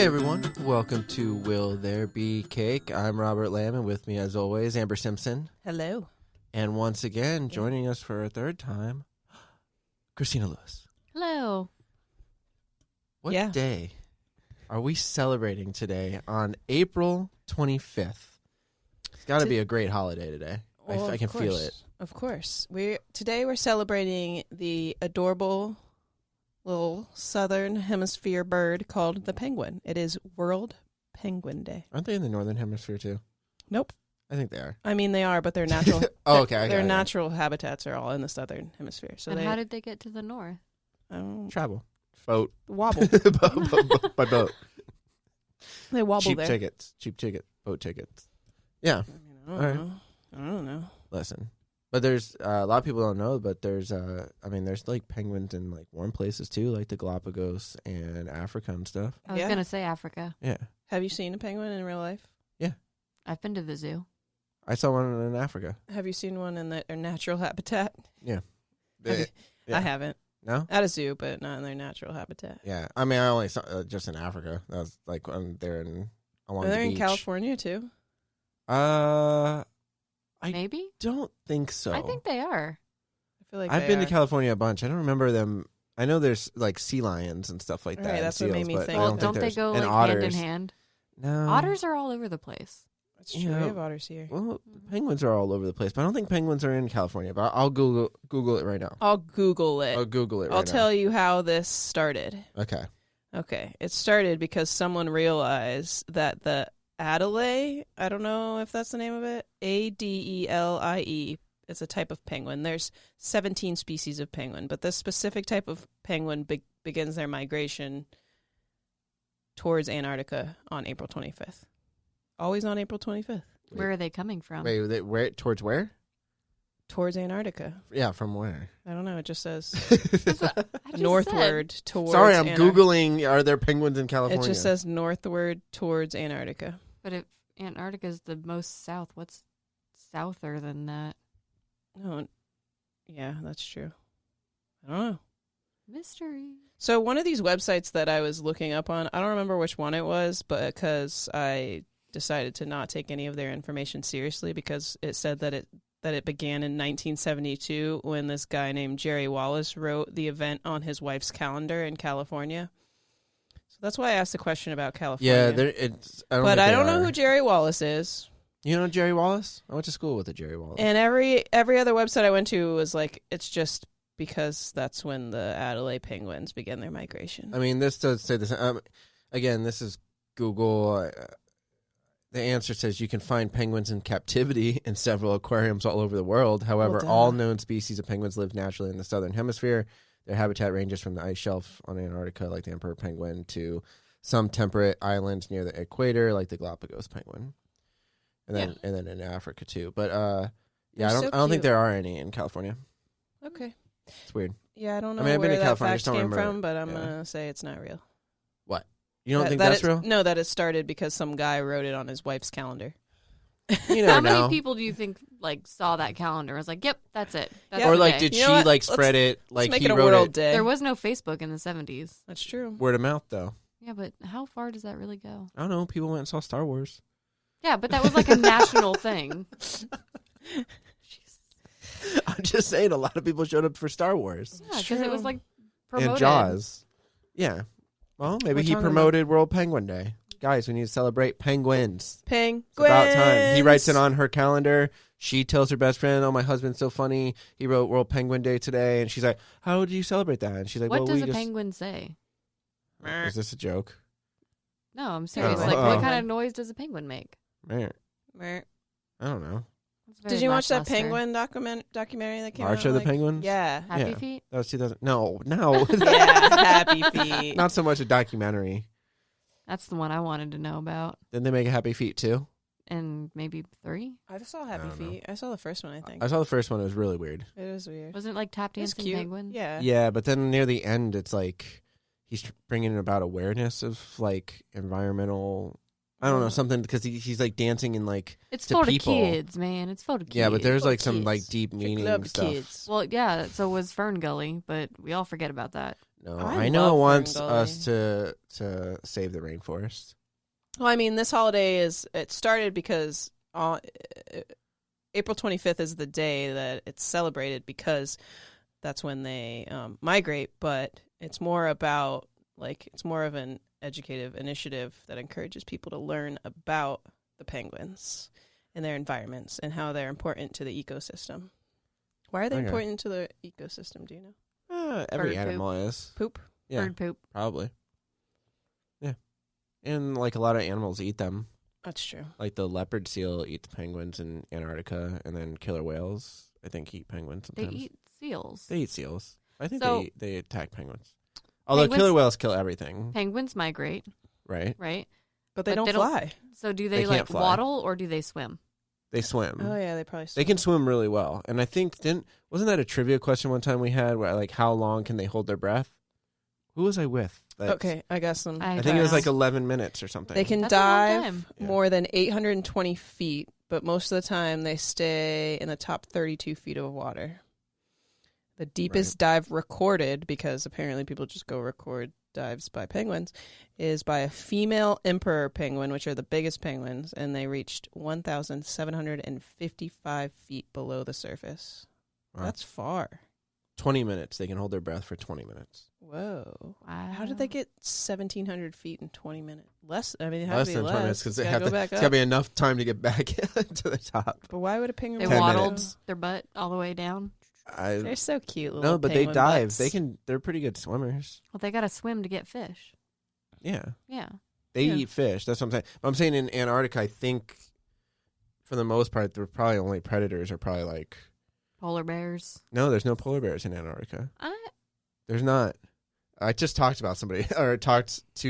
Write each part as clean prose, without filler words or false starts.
Hey everyone, welcome to Will There Be Cake? I'm Robert Lamb, and with me as always, Amber Simpson. Hello. And once again, joining us for a third time, Christina Lewis. Hello. What day are we celebrating today on April 25th? It's got to be a great holiday today. Well, I can feel it. Of course. Today we're celebrating the adorable little southern hemisphere bird called the penguin. It is World Penguin Day. Aren't they in the northern hemisphere too? Nope. I think they are. I mean, they are, but their natural okay. their natural habitats are all in the southern hemisphere. So how did they get to the north? Travel. Boat. Wobble. By boat. They wobble Cheap there. tickets. Boat tickets. Yeah. I All right. don't know. Listen. But there's a lot of people don't know, but there's there's like penguins in like warm places too, like the Galapagos and Africa and stuff. I was going to say Africa. Yeah. Have you seen a penguin in real life? Yeah. I've been to the zoo. I saw one in Africa. Have you seen one in their natural habitat? Yeah. Yeah. I haven't. No? At a zoo, but not in their natural habitat. Yeah. I mean, I only saw just in Africa. That was like when they're along the beach. They're in California too. Maybe? Don't think so. I think they are. I feel like I've been to California a bunch. I don't remember them. I know there's like sea lions and stuff like that. Right, that's what made me think. Well, don't they go like hand in hand? No. Otters are all over the place. That's true. We have otters here. Well, penguins are all over the place, but I don't think penguins are in California. But I'll Google it right now. I'll Google it. I'll tell you how this started. Okay. It started because someone realized that the Adelaide, I don't know if that's the name of it, Adelie, it's a type of penguin. There's 17 species of penguin, but this specific type of penguin begins their migration towards Antarctica on April 25th. Always on April 25th. Where are they coming from? Where towards where? Towards Antarctica. Yeah, from where? I don't know. It just says I northward towards Sorry, I'm Googling, are there penguins in California? It just says northward towards Antarctica. But if Antarctica is the most south, what's souther than that? Oh, yeah, that's true. I don't know. Mystery. So one of these websites that I was looking up on, I don't remember which one it was, but because I decided to not take any of their information seriously because it said that it began in 1972 when this guy named Jerry Wallace wrote the event on his wife's calendar in California. So that's why I asked the question about California. Yeah, I don't know who Jerry Wallace is. You know Jerry Wallace? I went to school with a Jerry Wallace. And every other website I went to was like, it's just because that's when the Adelaide penguins began their migration. I mean, this does say this. Again, this is Google. The answer says you can find penguins in captivity in several aquariums all over the world. However, all known species of penguins live naturally in the southern hemisphere. Their habitat ranges from the ice shelf on Antarctica, like the emperor penguin, to some temperate islands near the equator, like the Galapagos penguin. And then in Africa too. But I don't think there are any in California. Okay. It's weird. Yeah, I don't know I've been where to that California, fact came from, but I'm going to say it's not real. What? You don't think that's real? No, that it started because some guy wrote it on his wife's calendar. You know, how many people do you think like saw that calendar and was like, yep, that's it. That's or like, day. did she like spread it? Like let's make he it a wrote world it. day. There was no Facebook in the 70s. That's true. Word of mouth, though. Yeah, but how far does that really go? I don't know. People went and saw Star Wars. Yeah, but that was like a national thing. I'm just saying, a lot of people showed up for Star Wars. Yeah, because it was like promoted. And Jaws. Yeah. Well, maybe he promoted World Penguin Day. Guys, we need to celebrate penguins. Penguins. It's about time. He writes it on her calendar. She tells her best friend, "Oh, my husband's so funny. He wrote World Penguin Day today." And she's like, "How do you celebrate that?" And she's like, what "Well, does we a penguin say? Is this a joke? No, I'm serious. Oh. Like, what kind of noise does a penguin make? I don't know. Did you watch that penguin documentary that came out? March of the Penguins? Yeah. Happy Feet? That was 2000. No. Yeah, Happy Feet. Not so much a documentary. That's the one I wanted to know about. Didn't they make a Happy Feet too? And maybe 3? I saw Happy Feet. I saw the first one, I think. I saw the first one. It was really weird. It was weird. Wasn't it like tap dancing penguins? Yeah. Yeah, but then near the end, it's like he's bringing about awareness of like environmental. I don't know, something, because he's like dancing and like it's to for people. the kids, man. It's for the kids. Yeah, but there's like kids. some like deep meaning Club stuff. kids. Well, yeah. So was Fern Gully, but we all forget about that. No, I I know it love wants Ferngully. us to save the rainforest. Well, I mean, this holiday it started because April 25th is the day that it's celebrated because that's when they migrate, but it's more about, like, it's more of an educative initiative that encourages people to learn about the penguins and their environments and how they're important to the ecosystem. Why are they Okay. important to the ecosystem, do you know? Every Bird animal is. Poop? Yeah, Bird poop. probably. Yeah. And, like, a lot of animals eat them. That's true. Like, the leopard seal eats penguins in Antarctica, and then killer whales, I think, eat penguins They sometimes. eat seals. They eat seals. I think So- they attack penguins. Although Penguins- killer whales kill everything, Penguins migrate, right? right? But they But don't they don't- fly. So do They they, can't like fly. waddle or do they swim? They swim. Oh, yeah, they probably They can swim really well. And I think, wasn't that a trivia question one time we had, where, like, how long can they hold their breath? Who was I with? Okay, I got some. I I think it was don't like know. 11 minutes or something. They can That's a long dive time. Yeah. more than 820 feet, but most of the time they stay in the top 32 feet of water. The deepest dive recorded, because apparently people just go record dives by penguins, is by a female emperor penguin, which are the biggest penguins, and they reached 1,755 feet below the surface. Wow. That's far. 20 minutes. They can hold their breath for 20 minutes. Whoa. Wow. How did they get 1,700 feet in 20 minutes? Less. I mean, it Less has to be than 20 minutes less. because It's they gotta have go to. back It's got to up. be enough time to get back to the top. But why would a penguin? They 10 waddled minutes. their butt all the way down? They're so cute. No, little but they penguin dive. butts. They can. They're pretty good swimmers. Well, they got to swim to get fish. Yeah, Yeah. they Yeah. eat fish. That's what I'm saying. But I'm saying in Antarctica, I think for the most part, they're probably only predators are probably like. Polar bears. No, there's no polar bears in Antarctica. I There's not. I just talked to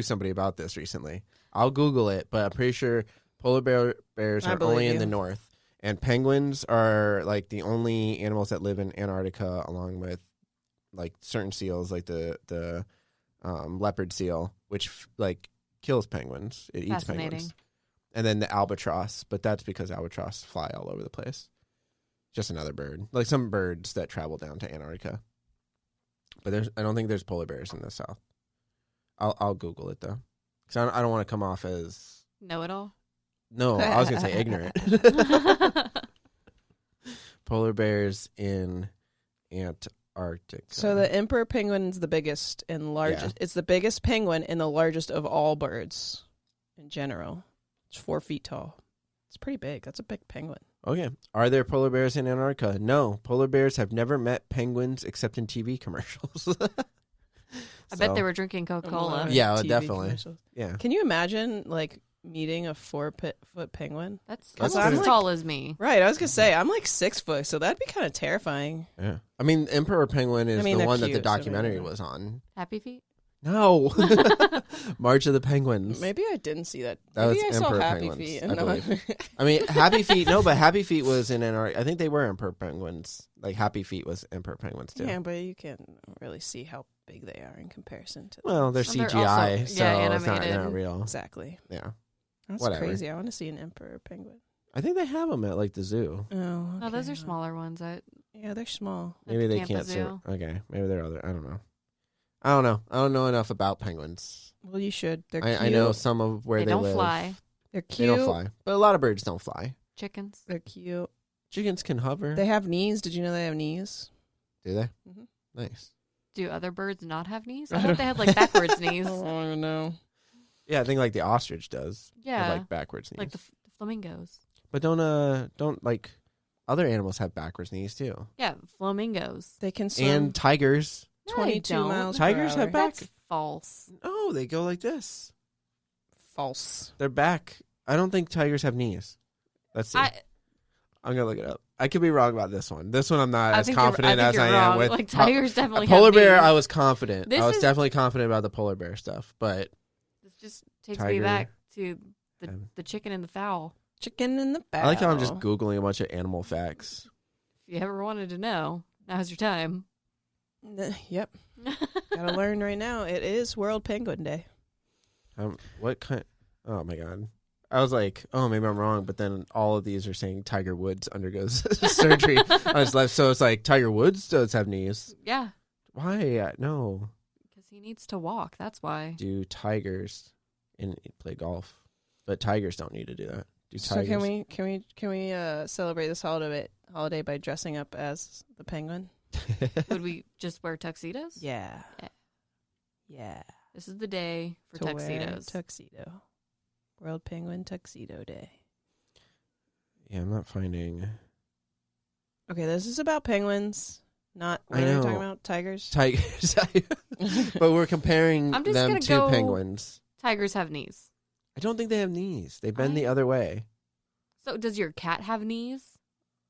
somebody about this recently. I'll Google it, but I'm pretty sure polar bears I are believe only in you. the north, and penguins are like the only animals that live in Antarctica, along with like certain seals, like the leopard seal, which like kills penguins. It eats Fascinating. penguins, and then the albatross, but that's because albatross fly all over the place. Just another bird, like some birds that travel down to Antarctica. But I don't think there's polar bears in the south. I'll Google it though, because I don't want to come off as know it all. no. I was gonna say ignorant. Polar bears in Antarctica. So the emperor penguin is the biggest and largest. It's the biggest penguin and the largest of all birds in general. It's 4 feet tall. It's pretty big. That's a big penguin. Okay. Are there polar bears in Antarctica? No. Polar bears have never met penguins except in TV commercials. I bet they were drinking Coca-Cola. Yeah, TV definitely. commercials. Yeah. Can you imagine like meeting a 4-foot penguin? That's That's almost as pretty- tall as me. Right. I was gonna say I'm like 6 foot, so that'd be kind of terrifying. Yeah. I mean, Emperor Penguin is I mean, the they're one that the cute, so documentary maybe. was on. Happy feet? No. March of the Penguins. Maybe I didn't see that. That Maybe I was saw emperor Happy penguins, Feet I and not. believe. I mean, Happy Feet. No, but Happy Feet was in Antarctica. I think they were Emperor Penguins. Like Happy Feet was Emperor Penguins too. Yeah, but you can't really see how big they are in comparison to. Well, they're Well, they're CGI, also- so yeah, it's not animated. real. Exactly. Yeah. That's Whatever. crazy. I want to see an emperor penguin. I think they have them at like the zoo. Oh, No, those okay. are smaller ones. Yeah, they're small. Maybe they Tampa can't. Zoo. Okay, maybe they're other. I don't know. I don't know enough about penguins. Well, you should. They're cute. I know some of where They they don't live. fly. They're They cute. don't fly, but a lot of birds don't fly. Chickens. They're cute. Chickens can hover. They have knees. Did you know they have knees? Do they? Mhm. Nice. Do other birds not have knees? I I don't- thought they had like backwards knees. I don't even know. Yeah, I think like the ostrich does. With, Yeah. like backwards knees. Like the flamingos. But don't like other animals have backwards knees too. Yeah, flamingos. They can swim And tigers. No, they 22 don't. miles. Tigers per have hour. back- That's false. Oh, they go like this. False. Their back. I don't think tigers have knees. Let's see. I'm gonna look it up. I could be wrong about this one. This one I'm not I as think confident you're, I as think I you're am wrong. with Like tigers definitely polar have bear. knees. I was confident. This I was is- definitely confident about the polar bear stuff, but This just takes me Tiger. back to Um, the chicken and the fowl. Chicken in the back. I like how I'm just googling a bunch of animal facts. If you ever wanted to know, now's your time. Yep. Gotta learn right now. It is World Penguin Day. What kind? Oh my god! I was like, oh, maybe I'm wrong, but then all of these are saying Tiger Woods undergoes surgery on his left. So it's like Tiger Woods does have knees. Yeah, Why? No. because he needs to walk. That's why. Do tigers and play golf? But tigers don't need to do that. Do So tigers? can we celebrate this holiday by dressing up as the penguin? Would we just wear tuxedos? Yeah. Yeah. Yeah. This is the day for To wear tuxedos. tuxedo. World Penguin Tuxedo Day. Yeah, I'm not finding Okay, this is about penguins, not what I are we know. talking about? Tigers? tigers. But we're comparing I'm just them gonna to go- penguins. Tigers have knees. I don't think they have knees. They bend the other way. So does your cat have knees?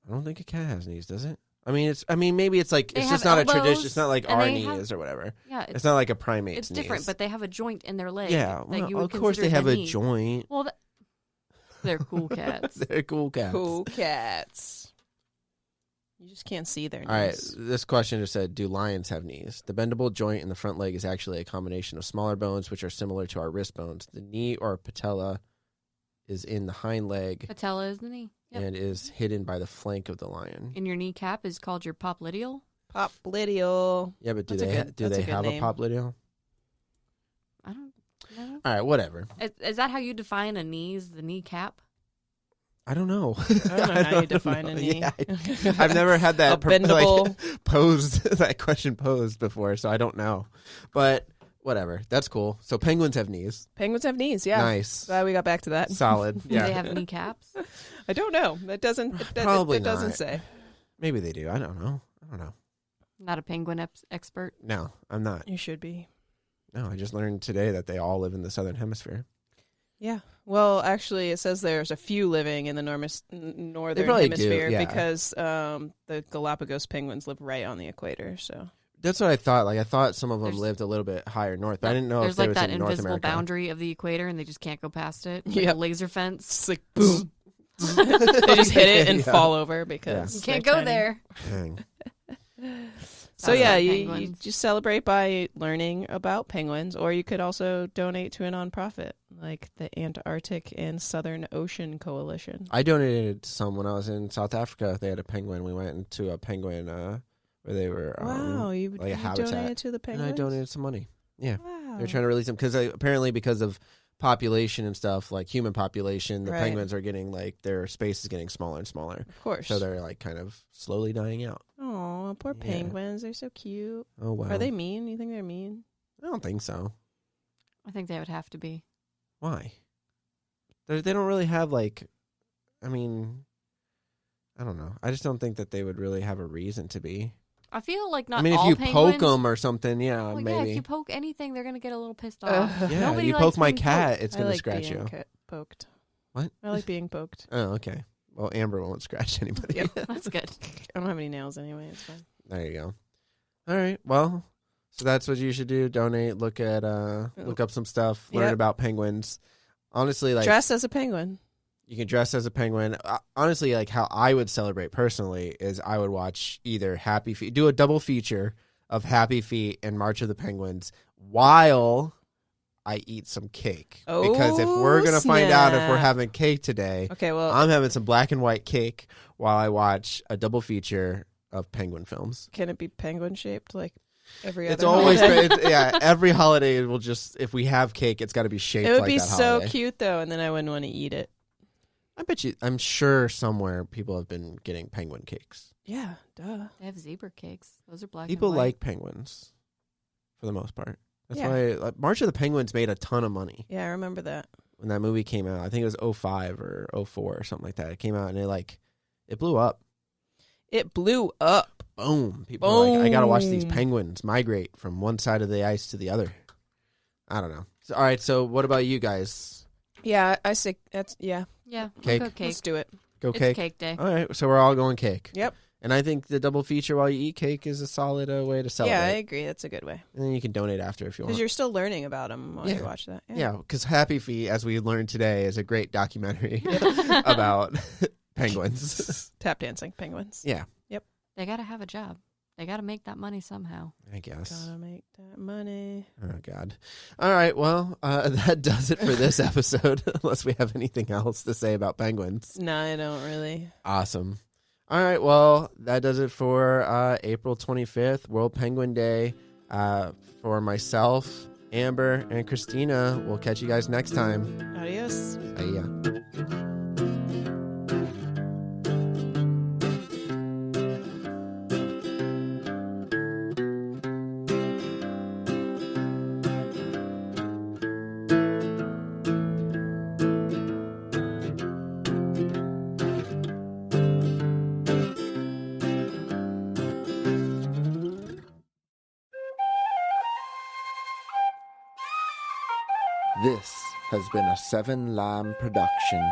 I don't think a cat has knees, does it? I mean, maybe it's like They it's have just not a tradition. elbows, It's not like and our they knee have- is or whatever. Yeah, It's not like a primate's it's different, knees. but they have a joint in their leg. Yeah, that you would of course they consider have the a knee. joint. Well, they're cool cats. They're cool cats. Cool cats. You just can't see their knees. All right, this question just said, do lions have knees? The bendable joint in the front leg is actually a combination of smaller bones, which are similar to our wrist bones. The knee or patella is in the hind leg Patella is the knee. Yep. and is hidden by the flank of the lion. And your kneecap is called your popliteal. Popliteal. Yeah, but do That's a they good- do that's they a good have name. a popliteal? I don't know. All right, whatever. Is that how you define a knee? Is the kneecap? I don't know. I don't know how you define a knee. Yeah, I've never had that A bendable. posed that question posed before, so I don't know. But whatever, that's cool. So penguins have knees. Penguins have knees, yeah. Nice, Glad we got back to that. solid. Do Yeah, they have kneecaps? I don't know. That doesn't. Probably it doesn't not. say. maybe they do. I don't know. Not a penguin expert. No, I'm not. You should be. No, I just learned today that they all live in the southern hemisphere. Yeah. Well, actually, it says there's a few living in the northern probably do, hemisphere yeah. because the Galapagos penguins live right on the equator. So That's what I thought. Like I thought some of them There's- lived a little bit higher north, but I didn't know There's if they like was that in North invisible America. boundary of the equator, and they just can't go past it. Like Yep. a laser fence. it's like boom. They just hit it and Yeah. fall over because You can't they're go tiny. there. Dang. So Sounds yeah, like you penguins. just celebrate by learning about penguins, or you could also donate to a nonprofit like the Antarctic and Southern Ocean Coalition. I donated some when I was in South Africa. They had a penguin. We went into a penguin where they were Wow, you like a you habitat. donated to the and penguins. I donated some money. Yeah, Wow. they're trying to release them because apparently because of population and stuff, like human population, the Right. penguins are getting like their space is getting smaller and smaller. Of course. So they're like kind of slowly dying out. Oh, poor Yeah. penguins. They're so cute. Oh wow. Are they mean? You think they're mean? I don't think so. I think they would have to be. Why? They don't really have like. I mean, I don't know. I just don't think that they would really have a reason to be. I feel like not I mean, if all you penguins, poke them or something, yeah, well, maybe. yeah, if you poke anything, they're gonna get a little pissed off. Yeah, Nobody you likes poke my being cat, poked. it's I gonna like scratch being you. poked. What? I like being poked. Oh, okay. Well, Amber won't scratch anybody. Yep. That's good. I don't have any nails anyway. It's fine. There you go. All right. Well, so that's what you should do. Donate. Look at. Look up some stuff. Learn Yep. about penguins. Honestly, like Dress as a penguin. you can dress as a penguin. Honestly, like how I would celebrate personally is I would watch either Happy Feet, do a double feature of Happy Feet and March of the Penguins while I eat some cake. Because if we're gonna find out if we're snap. having cake today, Okay, well, I'm having some black and white cake while I watch a double feature of penguin films. can it be penguin shaped like every It's other always holiday? every holiday will just if we have cake, it's got to be shaped. It would like be that so holiday. cute though, and then I wouldn't want to eat it. I'm sure somewhere people have been getting penguin cakes. Yeah, duh. They have zebra cakes. Those are black. People and white. like penguins for the most part. That's Yeah. why March of the Penguins made a ton of money Yeah, I remember that. when that movie came out. I think it was 05 or 04 or something like that. It came out and it blew up. It blew up. Boom. People were like, I got to watch these Boom. penguins migrate from one side of the ice to the other. I don't know. So, all right. So what about you guys? Yeah, I say that's Yeah, Cake? we'll go cake. Let's do it. Go It's cake? cake day. All right. So we're all going cake. Yep. And I think the double feature while you eat cake is a solid way to celebrate. Yeah, I agree. That's a good way And then you can donate after if you want. because you're still learning about them while Yeah. you watch that. Yeah, because Happy Feet, as we learned today, is a great documentary about penguins. Tap dancing penguins. Yeah, They gotta have a job. They gotta make that money somehow. I guess. Gotta make that money. Oh, God. All right, well, that does it for this episode, unless we have anything else to say about penguins. No, I don't really. Awesome. All right, well, that does it for April 25th, World Penguin Day. For myself, Amber, and Christina, we'll catch you guys next time. Adios. Yeah. This has been a Seven Lamb production.